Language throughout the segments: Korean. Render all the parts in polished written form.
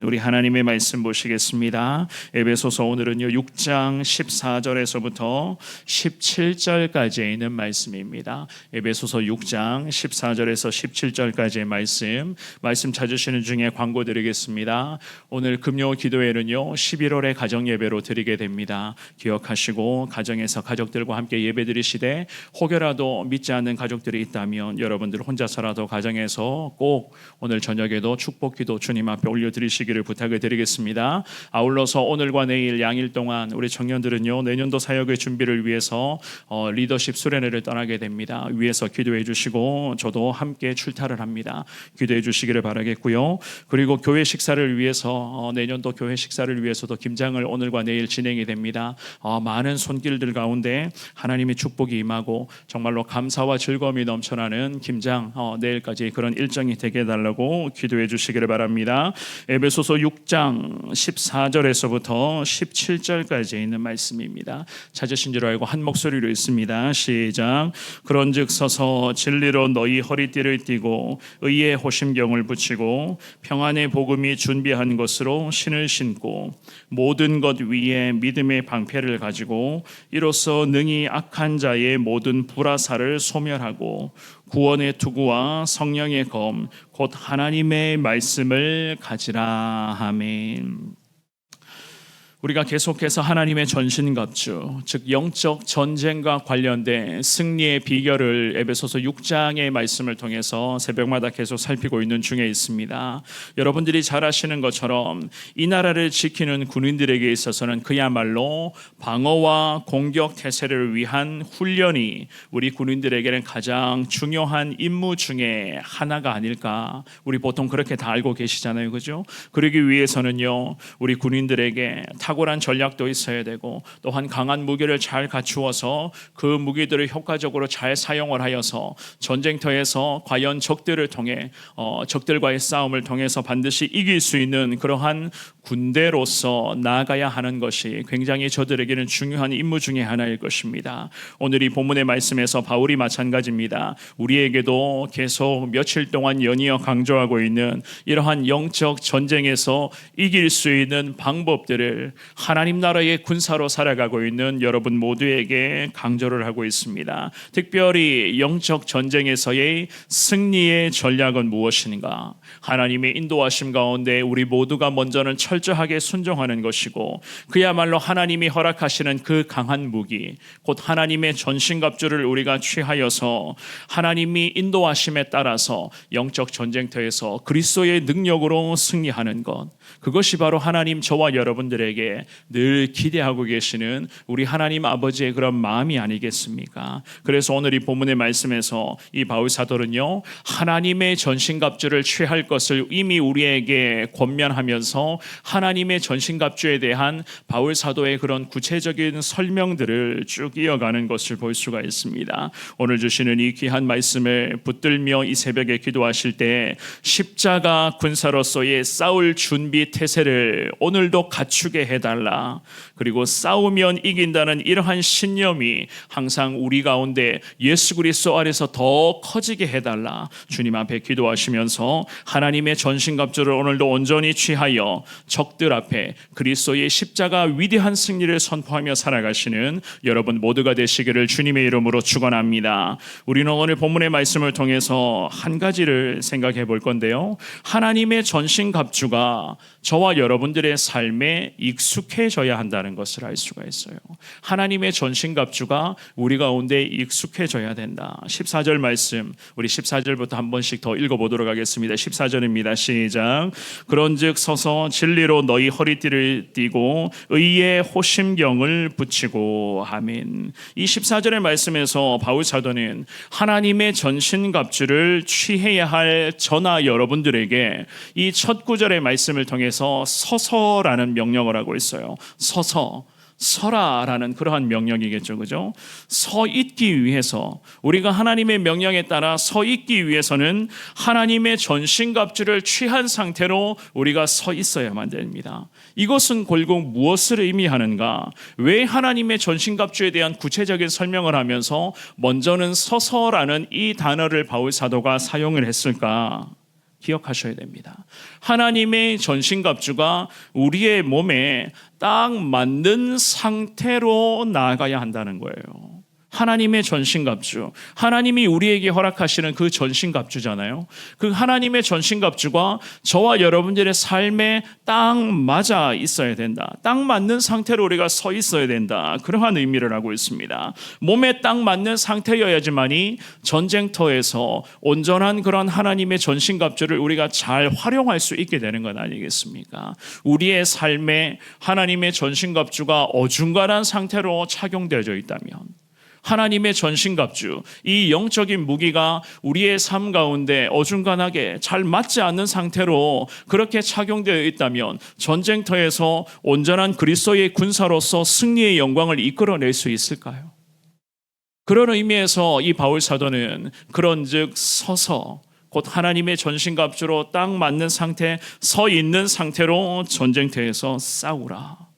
우리 하나님의 말씀 보시겠습니다. 에베소서 오늘은요 6장 14절에서부터 17절까지에 있는 말씀입니다. 에베소서 6장 14절에서 17절까지의 말씀 찾으시는 중에 광고 드리겠습니다. 오늘 금요 기도회는요 11월의 가정 예배로 드리게 됩니다. 기억하시고 가정에서 가족들과 함께 예배 드리시되 혹여라도 믿지 않는 가족들이 있다면 여러분들 혼자서라도 가정에서 꼭 오늘 저녁에도 축복 기도 주님 앞에 올려드리시기 를 부탁을 드리겠습니다. 아울러서 오늘과 내일 양일 동안 우리 청년들은요 내년도 사역의 준비를 위해서 리더십 수련회를 떠나게 됩니다. 위에서 기도해 주시고 저도 함께 출타를 합니다. 기도해 주시기를 바라겠고요. 그리고 교회 식사를 위해서 내년도 교회 식사를 위해서도 김장을 오늘과 내일 진행이 됩니다. 많은 손길들 가운데 하나님의 축복이 임하고 정말로 감사와 즐거움이 넘쳐나는 김장 내일까지 그런 일정이 되게 해달라고 기도해 주시기를 바랍니다. 에베소서 6장 14절에서부터 17절까지 있는 말씀입니다. 찾으신 줄 알고 한 목소리로 읽습니다. 시작. 그런즉 서서 진리로 너희 허리띠를 띠고 의의 호심경을 붙이고 평안의 복음이 준비한 것으로 신을 신고 모든 것 위에 믿음의 방패를 가지고 이로써 능히 악한 자의 모든 불화살을 소멸하고 구원의 투구와 성령의 검 곧 하나님의 말씀을 가지라. 아멘. 우리가 계속해서 하나님의 전신갑주, 즉 영적 전쟁과 관련된 승리의 비결을 에베소서 6장의 말씀을 통해서 새벽마다 계속 살피고 있는 중에 있습니다. 여러분들이 잘 아시는 것처럼 이 나라를 지키는 군인들에게 있어서는 그야말로 방어와 공격 태세를 위한 훈련이 우리 군인들에게는 가장 중요한 임무 중에 하나가 아닐까. 우리 보통 그렇게 다 알고 계시잖아요, 그죠? 그러기 위해서는요 우리 군인들에게 탁월한 전략도 있어야 되고 또한 강한 무기를 잘 갖추어서 그 무기들을 효과적으로 잘 사용을 하여서 전쟁터에서 과연 적들을 통해 적들과의 싸움을 통해서 반드시 이길 수 있는 그러한 군대로서 나아가야 하는 것이 굉장히 저들에게는 중요한 임무 중에 하나일 것입니다. 오늘 이 본문의 말씀에서 바울이 마찬가지입니다. 우리에게도 계속 며칠 동안 연이어 강조하고 있는 이러한 영적 전쟁에서 이길 수 있는 방법들을 하나님 나라의 군사로 살아가고 있는 여러분 모두에게 강조를 하고 있습니다. 특별히 영적 전쟁에서의 승리의 전략은 무엇인가? 하나님의 인도하심 가운데 우리 모두가 먼저는 철저하게 순종하는 것이고 그야말로 하나님이 허락하시는 그 강한 무기 곧 하나님의 전신갑주를 우리가 취하여서 하나님이 인도하심에 따라서 영적 전쟁터에서 그리스도의 능력으로 승리하는 것, 그것이 바로 하나님 저와 여러분들에게 늘 기대하고 계시는 우리 하나님 아버지의 그런 마음이 아니겠습니까? 그래서 오늘 이 본문의 말씀에서 이 바울 사도는요 하나님의 전신갑주를 취할 것을 이미 우리에게 권면하면서 하나님의 전신갑주에 대한 바울 사도의 그런 구체적인 설명들을 쭉 이어가는 것을 볼 수가 있습니다. 오늘 주시는 이 귀한 말씀을 붙들며 이 새벽에 기도하실 때 십자가 군사로서의 싸울 준비 태세를 오늘도 갖추게 해달라. 그리고 싸우면 이긴다는 이러한 신념이 항상 우리 가운데 예수 그리스도 안에서 더 커지게 해달라. 주님 앞에 기도하시면서 하나님의 전신갑주를 오늘도 온전히 취하여 적들 앞에 그리스도의 십자가 위대한 승리를 선포하며 살아가시는 여러분 모두가 되시기를 주님의 이름으로 축원합니다. 우리는 오늘 본문의 말씀을 통해서 한 가지를 생각해 볼 건데요. 하나님의 전신갑주가 저와 여러분들의 삶에 익숙해져야 한다는 것을 알 수가 있어요. 하나님의 전신갑주가 우리 가운데 익숙해져야 된다. 14절 말씀, 우리 14절부터 한 번씩 더 읽어보도록 하겠습니다. 14절입니다. 시작. 그런즉 서서 진리로 너희 허리띠를 띠고 의의 호심경을 붙이고. 아멘. 이 14절의 말씀에서 바울 사도는 하나님의 전신갑주를 취해야 할 저나 여러분들에게 이 첫 구절의 말씀을 통해서 서서라는 명령을 하고 있어요. 서라라는 그러한 명령이겠죠, 그죠? 서 있기 위해서, 우리가 하나님의 명령에 따라 서 있기 위해서는 하나님의 전신갑주를 취한 상태로 우리가 서 있어야만 됩니다. 이것은 결국 무엇을 의미하는가? 왜 하나님의 전신갑주에 대한 구체적인 설명을 하면서 먼저는 서서라는 이 단어를 바울 사도가 사용을 했을까? 기억하셔야 됩니다. 하나님의 전신갑주가 우리의 몸에 딱 맞는 상태로 나아가야 한다는 거예요. 하나님의 전신갑주, 하나님이 우리에게 허락하시는 그 전신갑주잖아요. 그 하나님의 전신갑주가 저와 여러분들의 삶에 딱 맞아 있어야 된다. 딱 맞는 상태로 우리가 서 있어야 된다. 그러한 의미를 하고 있습니다. 몸에 딱 맞는 상태여야지만이 전쟁터에서 온전한 그런 하나님의 전신갑주를 우리가 잘 활용할 수 있게 되는 것 아니겠습니까? 우리의 삶에 하나님의 전신갑주가 어중간한 상태로 착용되어져 있다면, 하나님의 전신갑주, 이 영적인 무기가 우리의 삶 가운데 어중간하게 잘 맞지 않는 상태로 그렇게 착용되어 있다면 전쟁터에서 온전한 그리스도의 군사로서 승리의 영광을 이끌어낼 수 있을까요? 그런 의미에서 이 바울 사도는 그런즉 서서 곧 하나님의 전신갑주로 딱 맞는 상태, 서 있는 상태로 전쟁터에서 싸우라.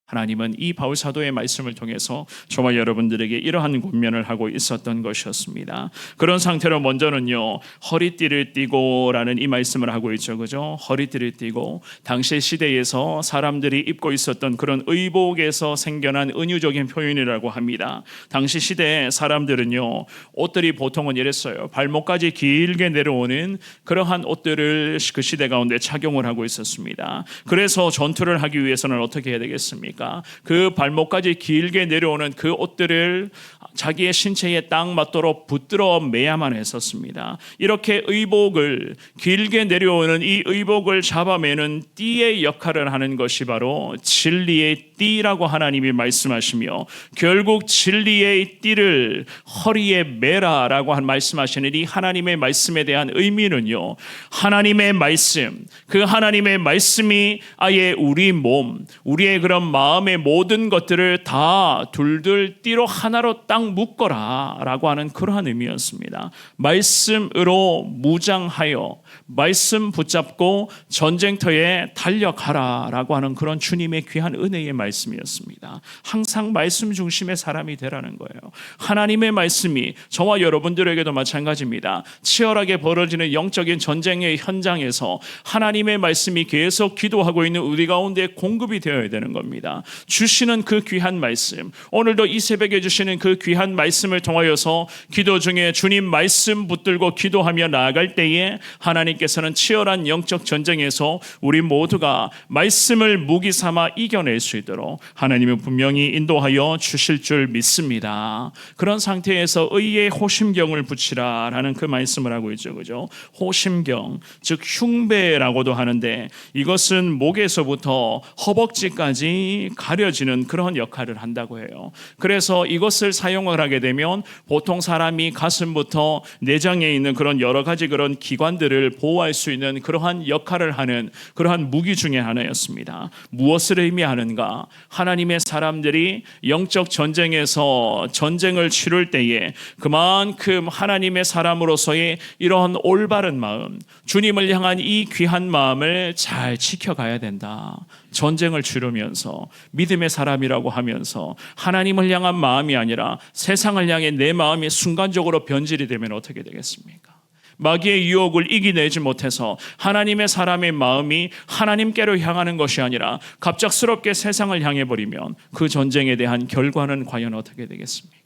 하나님은 이 바울 사도의 말씀을 통해서 저와 여러분들에게 이러한 권면을 하고 있었던 것이었습니다. 그런 상태로 먼저는요, 허리띠를 띠고라는 이 말씀을 하고 있죠, 그죠? 허리띠를 띠고, 당시 시대에서 사람들이 입고 있었던 그런 의복에서 생겨난 은유적인 표현이라고 합니다. 당시 시대의 사람들은요, 옷들이 보통은 이랬어요. 발목까지 길게 내려오는 그러한 옷들을 그 시대 가운데 착용을 하고 있었습니다. 그래서 전투를 하기 위해서는 어떻게 해야 되겠습니까? 그 발목까지 길게 내려오는 그 옷들을 자기의 신체에 딱 맞도록 붙들어 매야만 했었습니다. 이렇게 의복을, 길게 내려오는 이 의복을 잡아매는 띠의 역할을 하는 것이 바로 진리의 띠라고 하나님이 말씀하시며, 결국 진리의 띠를 허리에 매라라고 말씀하시는 이 하나님의 말씀에 대한 의미는요, 하나님의 말씀, 그 하나님의 말씀이 아예 우리 몸, 우리의 그런 마음의 모든 것들을 다 둘둘 띠로 하나로 딱 묶어라 라고 하는 그러한 의미였습니다. 말씀으로 무장하여 말씀 붙잡고 전쟁터에 달려가라 라고 하는 그런 주님의 귀한 은혜의 말씀이었습니다. 항상 말씀 중심의 사람이 되라는 거예요. 하나님의 말씀이 저와 여러분들에게도 마찬가지입니다. 치열하게 벌어지는 영적인 전쟁의 현장에서 하나님의 말씀이 계속 기도하고 있는 우리 가운데 공급이 되어야 되는 겁니다. 주시는 그 귀한 말씀, 오늘도 이 새벽에 주시는 그 귀한 말씀을 통하여서 기도 중에 주님 말씀 붙들고 기도하며 나아갈 때에 하나님께서는 치열한 영적 전쟁에서 우리 모두가 말씀을 무기 삼아 이겨낼 수 있도록 하나님은 분명히 인도하여 주실 줄 믿습니다. 그런 상태에서 의의 호심경을 붙이라라는 그 말씀을 하고 있죠, 그죠? 호심경, 즉 흉배라고도 하는데, 이것은 목에서부터 허벅지까지 가려지는 그런 역할을 한다고 해요. 그래서 이것을 사용을 하게 되면 보통 사람이 가슴부터 내장에 있는 그런 여러 가지 그런 기관들을 보호할 수 있는 그러한 역할을 하는 그러한 무기 중에 하나였습니다. 무엇을 의미하는가? 하나님의 사람들이 영적 전쟁에서 전쟁을 치룰 때에 그만큼 하나님의 사람으로서의 이러한 올바른 마음, 주님을 향한 이 귀한 마음을 잘 지켜가야 된다. 전쟁을 치르면서 믿음의 사람이라고 하면서 하나님을 향한 마음이 아니라 세상을 향해 내 마음이 순간적으로 변질이 되면 어떻게 되겠습니까? 마귀의 유혹을 이겨내지 못해서 하나님의 사람의 마음이 하나님께로 향하는 것이 아니라 갑작스럽게 세상을 향해 버리면 그 전쟁에 대한 결과는 과연 어떻게 되겠습니까?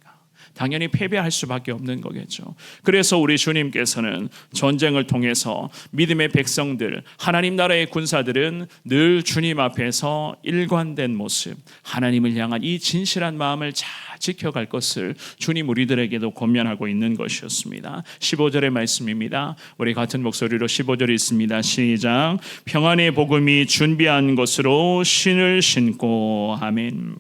당연히 패배할 수밖에 없는 거겠죠. 그래서 우리 주님께서는 전쟁을 통해서 믿음의 백성들, 하나님 나라의 군사들은 늘 주님 앞에서 일관된 모습, 하나님을 향한 이 진실한 마음을 잘 지켜갈 것을 주님 우리들에게도 권면하고 있는 것이었습니다. 15절의 말씀입니다. 우리 같은 목소리로 15절 있습니다. 시작. 평안의 복음이 준비한 것으로 신을 신고. 아멘.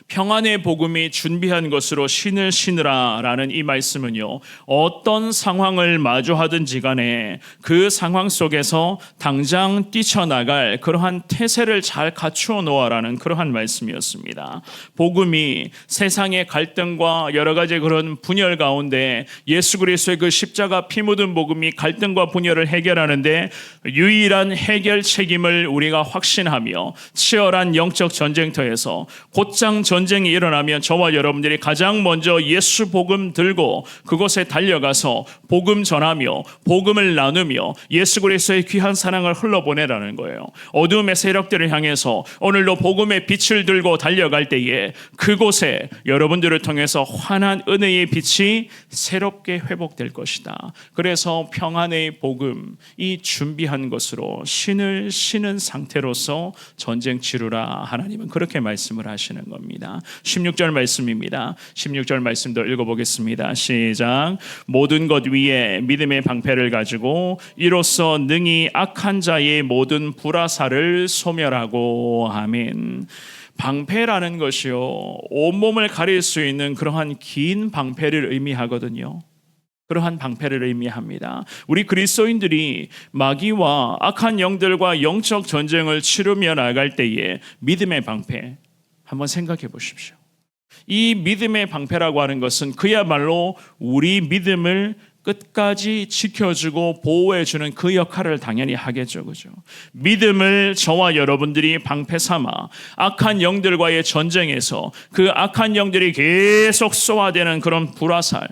평안의 복음이 준비한 것으로 신을 신으라 라는 이 말씀은요, 어떤 상황을 마주하든지 간에 그 상황 속에서 당장 뛰쳐나갈 그러한 태세를 잘 갖추어 놓아라는 그러한 말씀이었습니다. 복음이 세상의 갈등과 여러 가지 그런 분열 가운데 예수 그리스도의 그 십자가 피 묻은 복음이 갈등과 분열을 해결하는데 유일한 해결 책임을 우리가 확신하며 치열한 영적 전쟁터에서 곧장 전쟁이 일어나면 저와 여러분들이 가장 먼저 예수 복음 들고 그곳에 달려가서 복음 전하며 복음을 나누며 예수 그리스도의 귀한 사랑을 흘러보내라는 거예요. 어둠의 세력들을 향해서 오늘도 복음의 빛을 들고 달려갈 때에 그곳에 여러분들을 통해서 환한 은혜의 빛이 새롭게 회복될 것이다. 그래서 평안의 복음, 이 준비한 것으로 신을 신은 상태로서 전쟁 치르라. 하나님은 그렇게 말씀을 하시는 겁니다. 16절 말씀입니다. 16절 말씀도 읽어보겠습니다. 시작. 모든 것 위에 믿음의 방패를 가지고 이로써 능히 악한 자의 모든 불화살을 소멸하고. 아멘. 방패라는 것이요, 온몸을 가릴 수 있는 그러한 긴 방패를 의미하거든요. 그러한 방패를 의미합니다. 우리 그리스도인들이 마귀와 악한 영들과 영적 전쟁을 치르며 나갈 때에 믿음의 방패 한번 생각해 보십시오. 이 믿음의 방패라고 하는 것은 그야말로 우리 믿음을 끝까지 지켜주고 보호해주는 그 역할을 당연히 하겠죠. 그죠? 믿음을 저와 여러분들이 방패 삼아 악한 영들과의 전쟁에서 그 악한 영들이 계속 쏘아대는 그런 불화살,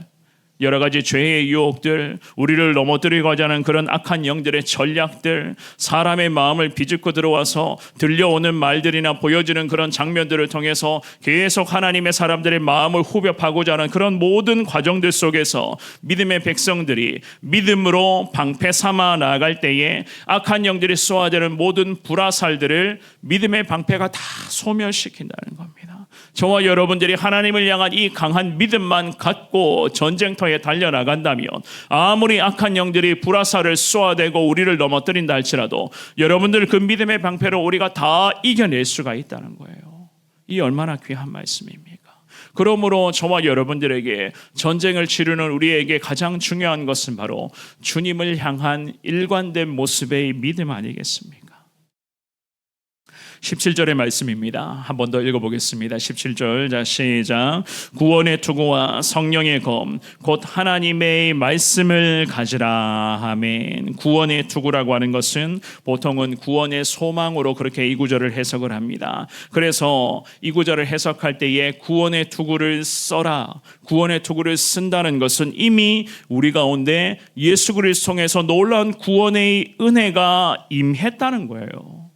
여러 가지 죄의 유혹들, 우리를 넘어뜨리고자 하는 그런 악한 영들의 전략들, 사람의 마음을 비집고 들어와서 들려오는 말들이나 보여지는 그런 장면들을 통해서 계속 하나님의 사람들의 마음을 후벼 파고자 하는 그런 모든 과정들 속에서 믿음의 백성들이 믿음으로 방패 삼아 나아갈 때에 악한 영들이 쏘아대는 모든 불화살들을 믿음의 방패가 다 소멸시킨다는 겁니다. 저와 여러분들이 하나님을 향한 이 강한 믿음만 갖고 전쟁터에 달려나간다면 아무리 악한 영들이 불화살을 쏘아대고 우리를 넘어뜨린다 할지라도 여러분들 그 믿음의 방패로 우리가 다 이겨낼 수가 있다는 거예요. 이 얼마나 귀한 말씀입니까? 그러므로 저와 여러분들에게 전쟁을 치르는 우리에게 가장 중요한 것은 바로 주님을 향한 일관된 모습의 믿음 아니겠습니까? 17절의 말씀입니다. 한 번 더 읽어보겠습니다. 17절, 자 시작. 구원의 투구와 성령의 검 곧 하나님의 말씀을 가지라. 아멘. 구원의 투구라고 하는 것은 보통은 구원의 소망으로 그렇게 이 구절을 해석을 합니다. 그래서 이 구절을 해석할 때에 구원의 투구를 써라, 구원의 투구를 쓴다는 것은 이미 우리 가운데 예수 그리스도 통해서 놀라운 구원의 은혜가 임했다는 거예요.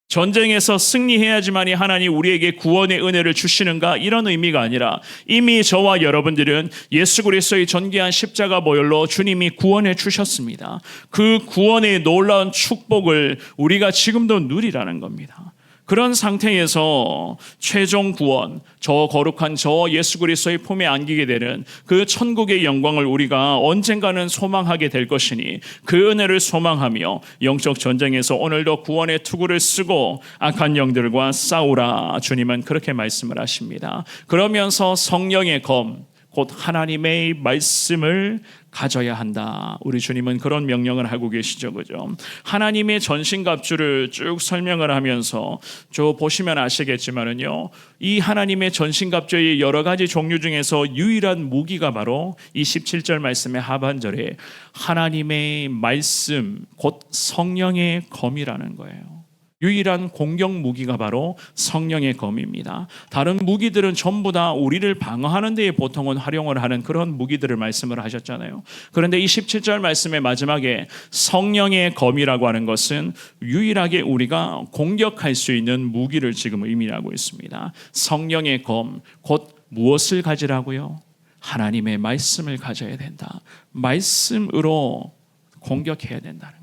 전쟁에서 승리해야지만이 하나님 우리에게 구원의 은혜를 주시는가, 이런 의미가 아니라 이미 저와 여러분들은 예수 그리스도의 존귀한 십자가 보혈로 주님이 구원해 주셨습니다. 그 구원의 놀라운 축복을 우리가 지금도 누리라는 겁니다. 그런 상태에서 최종 구원, 저 거룩한 저 예수 그리스도의 품에 안기게 되는 그 천국의 영광을 우리가 언젠가는 소망하게 될 것이니 그 은혜를 소망하며 영적 전쟁에서 오늘도 구원의 투구를 쓰고 악한 영들과 싸우라. 주님은 그렇게 말씀을 하십니다. 그러면서 성령의 검, 곧 하나님의 말씀을 가져야 한다. 우리 주님은 그런 명령을 하고 계시죠. 그죠? 하나님의 전신갑주를 쭉 설명을 하면서 저 보시면 아시겠지만은요, 이 하나님의 전신갑주의 여러 가지 종류 중에서 유일한 무기가 바로 이 17절 말씀의 하반절에 하나님의 말씀, 곧 성령의 검이라는 거예요. 유일한 공격 무기가 바로 성령의 검입니다. 다른 무기들은 전부 다 우리를 방어하는 데에 보통은 활용을 하는 그런 무기들을 말씀을 하셨잖아요. 그런데 이 17절 말씀의 마지막에 성령의 검이라고 하는 것은 유일하게 우리가 공격할 수 있는 무기를 지금 의미하고 있습니다. 성령의 검, 곧 무엇을 가지라고요? 하나님의 말씀을 가져야 된다. 말씀으로 공격해야 된다는 거예요.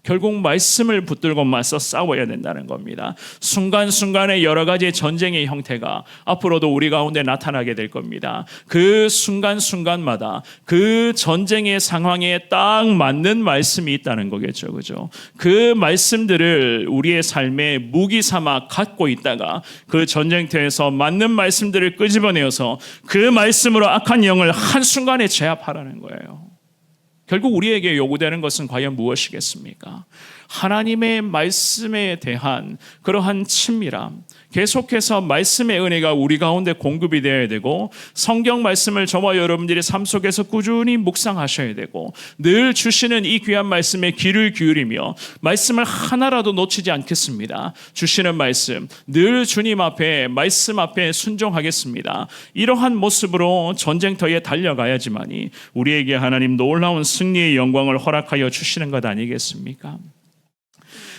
결국 말씀을 붙들고 맞서 싸워야 된다는 겁니다. 순간순간의 여러 가지 전쟁의 형태가 앞으로도 우리 가운데 나타나게 될 겁니다. 그 순간순간마다 그 전쟁의 상황에 딱 맞는 말씀이 있다는 거겠죠. 그죠? 그 말씀들을 우리의 삶에 무기 삼아 갖고 있다가 그 전쟁터에서 맞는 말씀들을 끄집어내어서 그 말씀으로 악한 영을 한순간에 제압하라는 거예요. 결국 우리에게 요구되는 것은 과연 무엇이겠습니까? 하나님의 말씀에 대한 그러한 친밀함, 계속해서 말씀의 은혜가 우리 가운데 공급이 되어야 되고, 성경 말씀을 저와 여러분들이 삶 속에서 꾸준히 묵상하셔야 되고, 늘 주시는 이 귀한 말씀에 귀를 기울이며 말씀을 하나라도 놓치지 않겠습니다. 주시는 말씀, 늘 주님 앞에, 말씀 앞에 순종하겠습니다. 이러한 모습으로 전쟁터에 달려가야지만이 우리에게 하나님 놀라운 승리의 영광을 허락하여 주시는 것 아니겠습니까?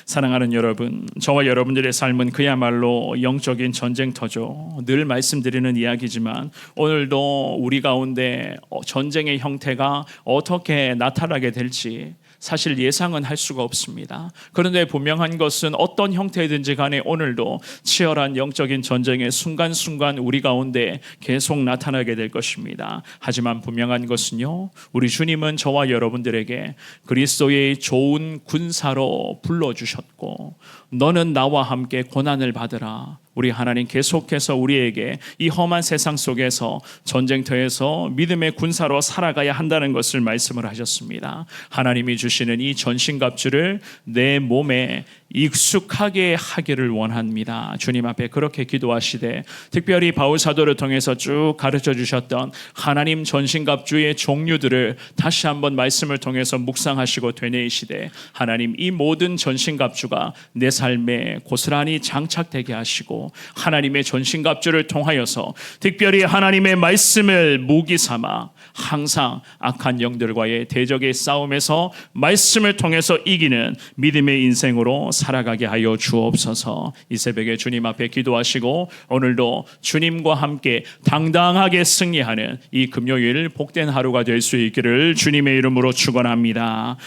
사랑하는 여러분, 저와 여러분들의 삶은 그야말로 영적인 전쟁터죠. 늘 말씀드리는 이야기지만 오늘도 우리 가운데 전쟁의 형태가 어떻게 나타나게 될지 사실 예상은 할 수가 없습니다. 그런데 분명한 것은 어떤 형태든지 간에 오늘도 치열한 영적인 전쟁의 순간순간 우리 가운데 계속 나타나게 될 것입니다. 하지만 분명한 것은요, 우리 주님은 저와 여러분들에게 그리스도의 좋은 군사로 불러주셨고, 너는 나와 함께 고난을 받으라. 우리 하나님 계속해서 우리에게 이 험한 세상 속에서 전쟁터에서 믿음의 군사로 살아가야 한다는 것을 말씀을 하셨습니다. 하나님이 주시는 이 전신갑주를 내 몸에 익숙하게 하기를 원합니다. 주님 앞에 그렇게 기도하시되, 특별히 바울 사도를 통해서 쭉 가르쳐 주셨던 하나님 전신갑주의 종류들을 다시 한번 말씀을 통해서 묵상하시고 되뇌이시되, 하나님 이 모든 전신갑주가 내 삶에 고스란히 장착되게 하시고, 하나님의 전신갑주를 통하여서 특별히 하나님의 말씀을 무기 삼아 항상 악한 영들과의 대적의 싸움에서 말씀을 통해서 이기는 믿음의 인생으로 살아가게 하여 주옵소서. 이 새벽에 주님 앞에 기도하시고, 오늘도 주님과 함께 당당하게 승리하는 이 금요일 복된 하루가 될 수 있기를 주님의 이름으로 축원합니다.